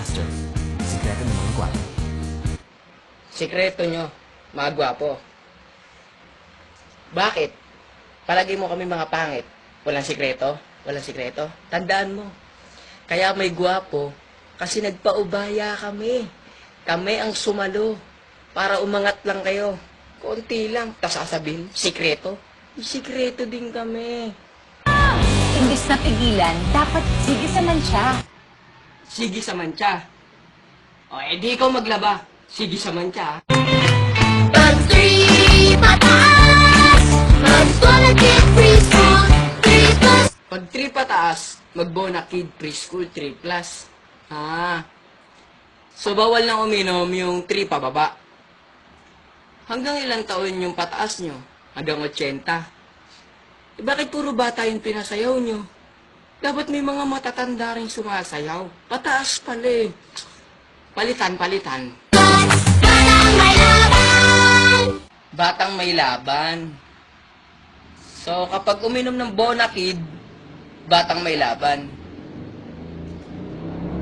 Master. Sikreto ng mga gwapo. Sikreto nyo, mga gwapo. Bakit? Palagi mo kami mga pangit. Walang sikreto? Walang sikreto? Tandaan mo. Kaya may gwapo, kasi nagpaubaya kami. Kami ang sumalo. Para umangat lang kayo. Konti lang. Tapos sasabihin, sikreto? May sikreto din kami. Imbis na pigilan, dapat sige sa mantsa. Sige sa mantsa. O, edi ikaw maglaba. Sige sa mantsa. Pag 3 pataas, mag-bona kid preschool, 3 plus. Pag 3 pataas, mag-bona kid preschool 3 plus. So bawal na uminom yung 3 pababa. Hanggang ilang taon yung pataas nyo? Hanggang 80. Bakit puro bata yung pinasayaw nyo? Dapat may mga matatanda rin sumasayaw. Pataas pala eh. Palitan. Batang may laban. Batang may laban. So, kapag uminom ng Bona Kid, batang may laban.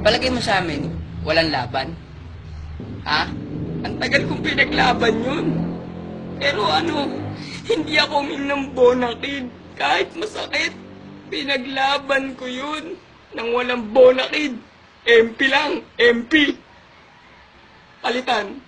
Palagay mo sa amin, walang laban? Ha? Ang tagal kong pinaglaban yun. Pero hindi ako uminom ng Bona Kid. Kahit masakit, pinaglaban ko yun. Nang walang Bona Kid. MP lang, MP. Palitan.